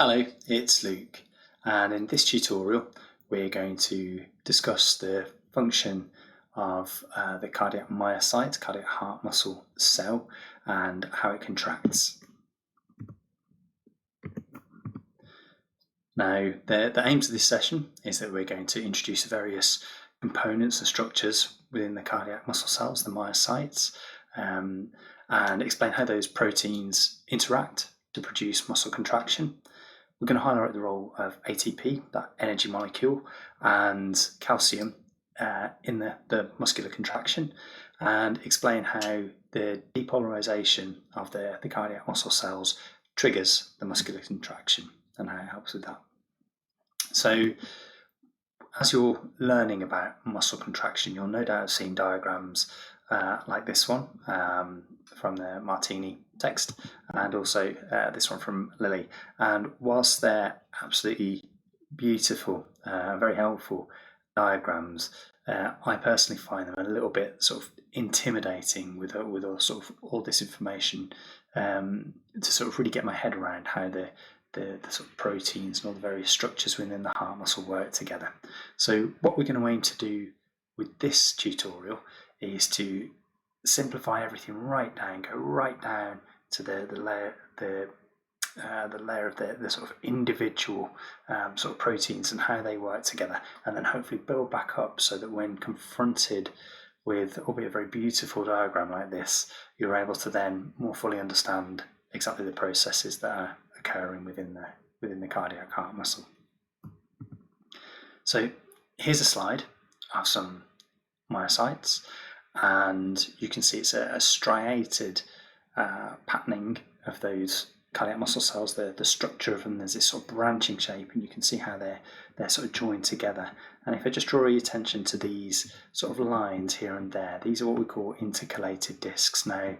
Hello, it's Luke, and in this tutorial we're going to discuss the function of the cardiac myocyte, cardiac heart muscle cell, and how it contracts. Now, the aims of this session is that we're going to introduce various components and structures within the cardiac muscle cells, the myocytes, and explain how those proteins interact to produce muscle contraction. We're going to highlight the role of ATP, that energy molecule, and calcium in the muscular contraction, and explain how the depolarization of the cardiac muscle cells triggers the muscular contraction and how it helps with that. So, as you're learning about muscle contraction, you'll no doubt have seen diagrams like this one from the Martini text, and also this one from Lily. And whilst they're absolutely beautiful, very helpful diagrams, I personally find them a little bit sort of intimidating with sort of all this information to sort of really get my head around how the sort of proteins and all the various structures within the heart muscle work together. So what we're going to aim to do with this tutorial is to simplify everything right down, go right down to the layer of the sort of individual sort of proteins and how they work together, and then hopefully build back up so that when confronted with, albeit a very beautiful diagram like this, you're able to then more fully understand exactly the processes that are occurring within the cardiac heart muscle. So here's a slide of some myocytes, and you can see it's a striated patterning of those cardiac muscle cells. The structure of them, there's this sort of branching shape, and you can see how they're sort of joined together. And if I just draw your attention to these sort of lines here and there, these are what we call intercalated discs. Now,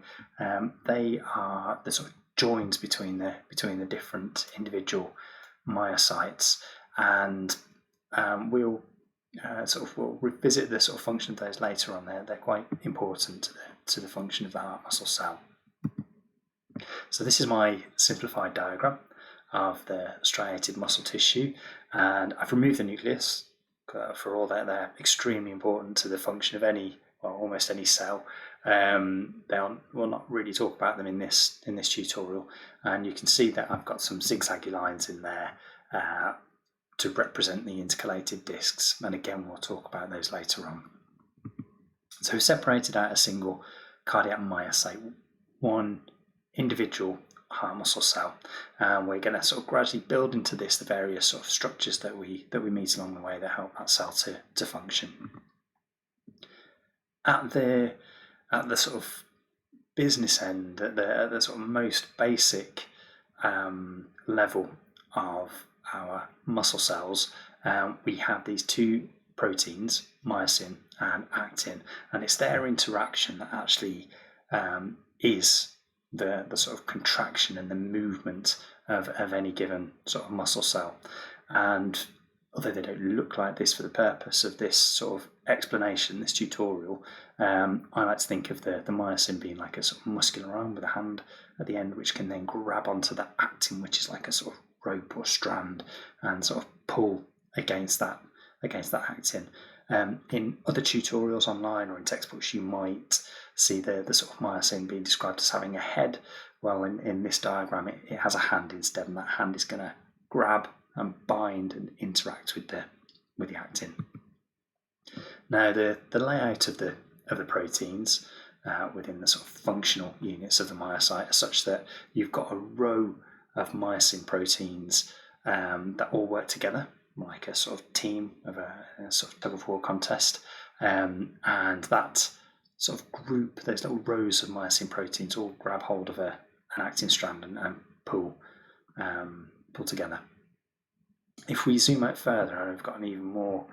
they are the sort of joins between the different individual myocytes, and we'll revisit the sort of function of those later on. They're quite important to the function of the heart muscle cell. So this is my simplified diagram of the striated muscle tissue, and I've removed the nucleus for all that they're extremely important to the function of almost any cell. We'll not really talk about them in this tutorial, and you can see that I've got some zigzaggy lines in there to represent the intercalated discs, and again we'll talk about those later on. So we've separated out a single cardiac myocyte, one individual heart muscle cell, and we're going to sort of gradually build into this the various sort of structures that we meet along the way that help that cell to function. At the sort of business end, at the sort of most basic level of our muscle cells, we have these two proteins, myosin and actin, and it's their interaction that actually is the sort of contraction and the movement of any given sort of muscle cell. And although they don't look like this for the purpose of this sort of explanation, this tutorial, I like to think of the myosin being like a sort of muscular arm with a hand at the end, which can then grab onto the actin, which is like a sort of rope or strand, and sort of pull against that actin. In other tutorials online or in textbooks, you might see the sort of myosin being described as having a head. Well, in this diagram, it has a hand instead, and that hand is going to grab and bind and interact with the actin. Now, the layout of the proteins within the sort of functional units of the myocyte are such that you've got a row of myosin proteins that all work together like a sort of team of a sort of tug-of-war contest, and that sort of group, those little rows of myosin proteins all grab hold of an actin strand and pull together. If we zoom out further, and I've got an even more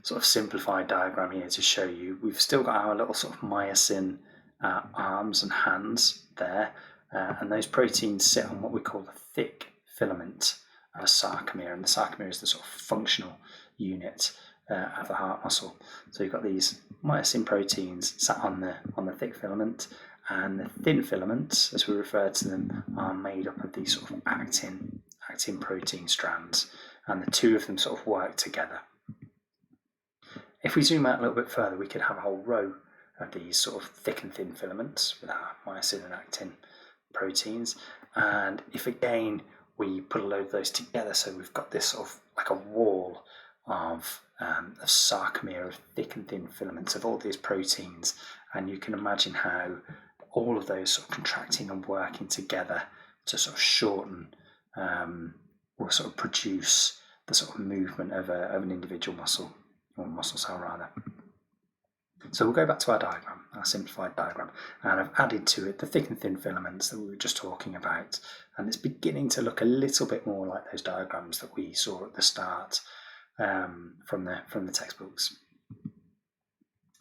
sort of simplified diagram here to show you, we've still got our little sort of myosin arms and hands there, and those proteins sit on what we call the thick filament of a sarcomere, and the sarcomere is the sort of functional unit of the heart muscle. So you've got these myosin proteins sat on the thick filament, and the thin filaments, as we refer to them, are made up of these sort of actin actin protein strands, and the two of them sort of work together. If we zoom out a little bit further, we could have a whole row of these sort of thick and thin filaments with our myosin and actin proteins, and if again we put a load of those together, so we've got this sort of like a wall of sarcomere, of thick and thin filaments of all these proteins, and you can imagine how all of those sort of contracting and working together to sort of shorten or sort of produce the sort of movement of an individual muscle, or muscle cell rather. So we'll go back to our diagram, our simplified diagram, and I've added to it the thick and thin filaments that we were just talking about, and it's beginning to look a little bit more like those diagrams that we saw at the start from the textbooks.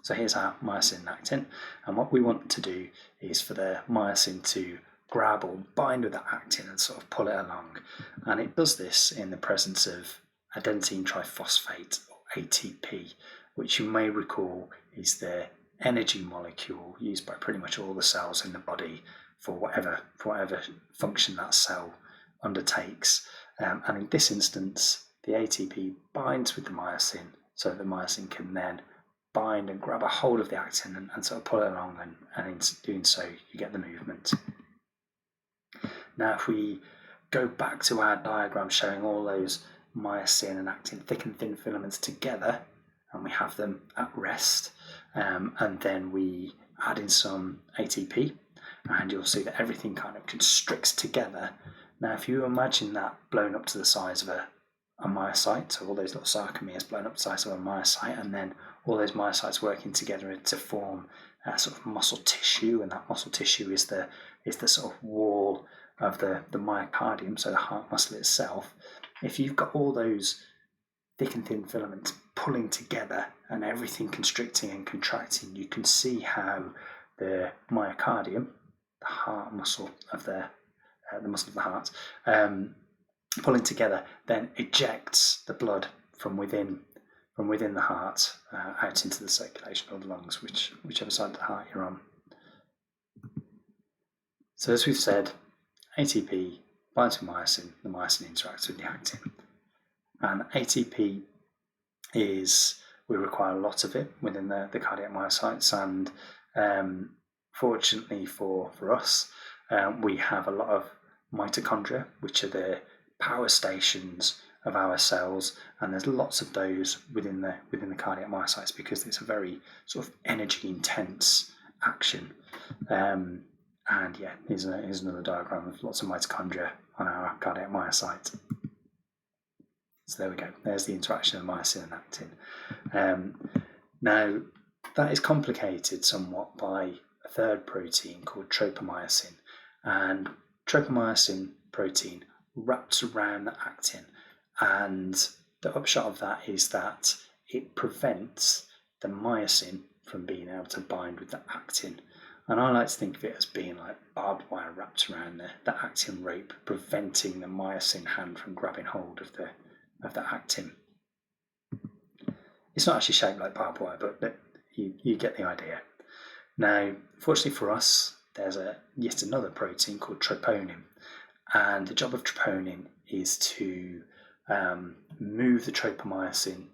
So here's our myosin and actin, and what we want to do is for the myosin to grab or bind with the actin and sort of pull it along, and it does this in the presence of adenosine triphosphate, or ATP, which you may recall is the energy molecule used by pretty much all the cells in the body for whatever function that cell undertakes. And in this instance, the ATP binds with the myosin, so the myosin can then bind and grab a hold of the actin and sort of pull it along, and in doing so you get the movement. Now if we go back to our diagram showing all those myosin and actin thick and thin filaments together, and we have them at rest, and then we add in some ATP, and you'll see that everything kind of constricts together. Now if you imagine that blown up to the size of a myocyte, so all those little sarcomeres blown up to the size of a myocyte, and then all those myocytes working together to form a sort of muscle tissue, and that muscle tissue is the sort of wall of the myocardium, so the heart muscle itself. If you've got all those thick and thin filaments pulling together and everything constricting and contracting, you can see how the myocardium, the heart muscle of the muscle of the heart, pulling together, then ejects the blood from within the heart out into the circulation or the lungs, whichever side of the heart you're on. So as we've said, ATP binds with myosin, the myosin interacts with the actin. And ATP we require a lot of it within the cardiac myocytes, and fortunately for us, we have a lot of mitochondria, which are the power stations of our cells, and there's lots of those within the cardiac myocytes because it's a very sort of energy intense action. And yeah, here's another diagram of lots of mitochondria on our cardiac myocyte. So there we go, there's the interaction of myosin and actin. Now that is complicated somewhat by a third protein called tropomyosin, and tropomyosin protein wraps around the actin, and the upshot of that is that it prevents the myosin from being able to bind with the actin. And I like to think of it as being like barbed wire wrapped around the actin rope, preventing the myosin hand from grabbing hold of the actin. It's not actually shaped like barbed wire, but you get the idea. Now, fortunately for us, there's yet another protein called troponin, and the job of troponin is to move the tropomyosin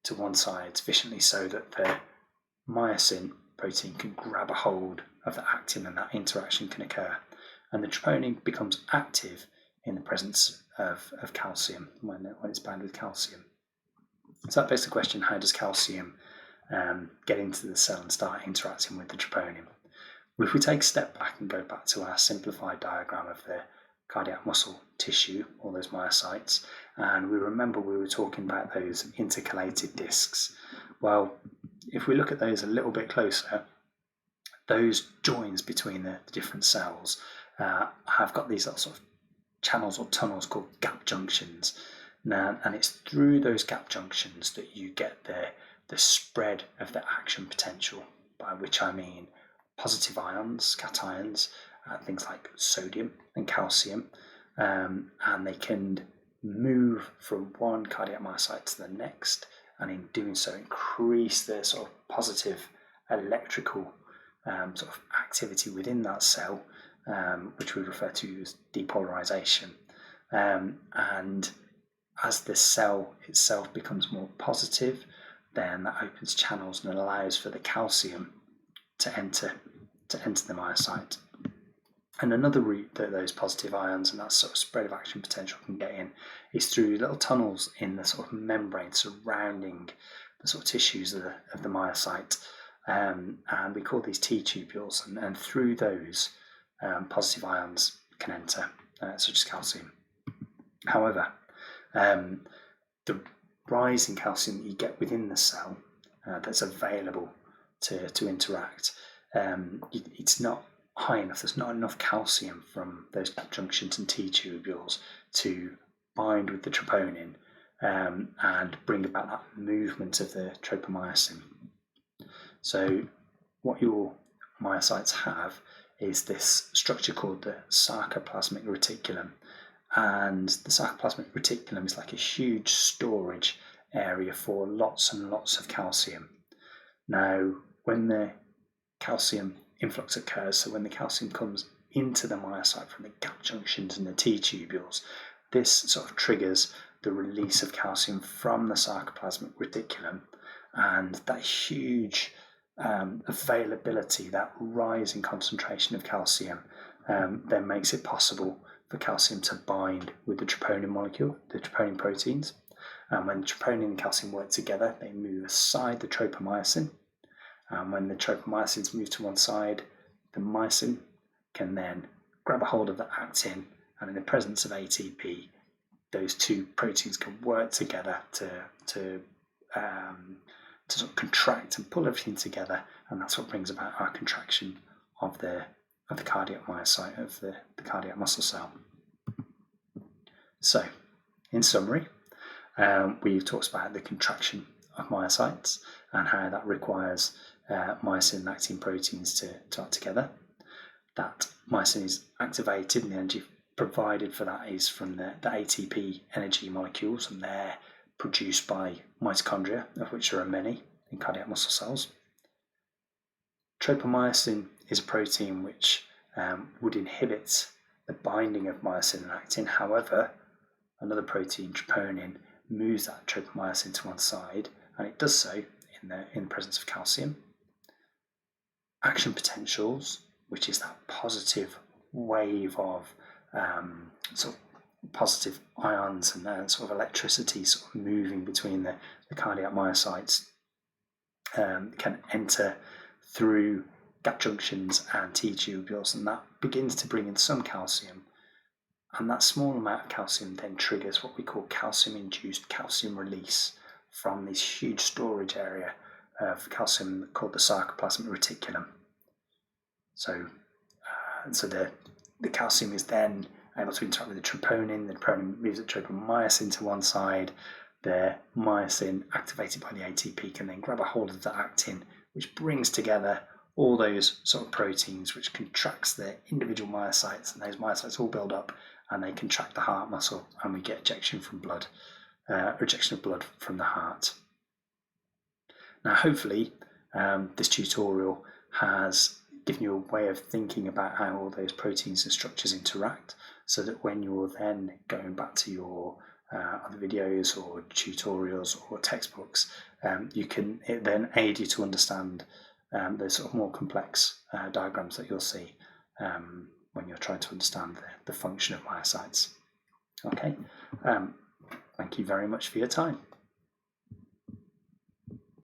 to one side sufficiently so that the myosin protein can grab a hold of the actin and that interaction can occur. And the troponin becomes active in the presence of calcium when it's bound with calcium. So that begs the question, how does calcium get into the cell and start interacting with the troponin? Well, if we take a step back and go back to our simplified diagram of the cardiac muscle tissue, all those myocytes, and we remember we were talking about those intercalated discs. Well, if we look at those a little bit closer, those joins between the different cells have got these little sort of channels or tunnels called gap junctions. Now, and it's through those gap junctions that you get the spread of the action potential, by which I mean positive ions, cations, things like sodium and calcium, and they can move from one cardiac myocyte to the next, and in doing so increase the sort of positive electrical sort of activity within that cell, which we refer to as depolarization. and as the cell itself becomes more positive, then that opens channels and allows for the calcium to enter the myocyte. And another route that those positive ions and that sort of spread of action potential can get in is through little tunnels in the sort of membrane surrounding the sort of tissues of the myocyte. And we call these T tubules, and through those positive ions can enter, such as calcium. However, the rise in calcium that you get within the cell that's available to interact, it's not high enough. There's not enough calcium from those gap junctions and T tubules to bind with the troponin and bring about that movement of the tropomyosin. So what your myocytes have is this structure called the sarcoplasmic reticulum, and the sarcoplasmic reticulum is like a huge storage area for lots and lots of calcium. Now, when the calcium influx occurs, so when the calcium comes into the myocyte from the gap junctions and the T tubules, this sort of triggers the release of calcium from the sarcoplasmic reticulum, and that huge availability, that rise in concentration of calcium, then makes it possible for calcium to bind with the troponin molecule, the troponin proteins. And when the troponin and calcium work together, they move aside the tropomyosin. And when the tropomyosins move to one side, the myosin can then grab a hold of the actin, and in the presence of ATP, those two proteins can work together to sort of contract and pull everything together, and that's what brings about our contraction of the cardiac myocyte, of the cardiac muscle cell. So, in summary, we've talked about the contraction of myocytes and how that requires myosin and actin proteins to act together. That myosin is activated, and the energy provided for that is from the ATP energy molecules, and they're produced by mitochondria, of which there are many in cardiac muscle cells. Tropomyosin is a protein which would inhibit the binding of myosin and actin. However, another protein, troponin, moves that tropomyosin to one side, and it does so in the presence of calcium. Action potentials, which is that positive wave of sort of positive ions and sort of electricity sort of moving between the cardiac myocytes, can enter through gap junctions and T tubules, and that begins to bring in some calcium. And that small amount of calcium then triggers what we call calcium-induced calcium release from this huge storage area of calcium called the sarcoplasmic reticulum. So the calcium is then able to interact with the troponin moves the tropomyosin to one side, the myosin, activated by the ATP, can then grab a hold of the actin, which brings together all those sort of proteins, which contracts the individual myocytes, and those myocytes all build up and they contract the heart muscle, and we get rejection of blood from the heart. Now, hopefully, this tutorial has given you a way of thinking about how all those proteins and structures interact, so that when you're then going back to your other videos or tutorials or textbooks, it then aid you to understand the sort of more complex diagrams that you'll see when you're trying to understand the function of myocytes. Okay, thank you very much for your time.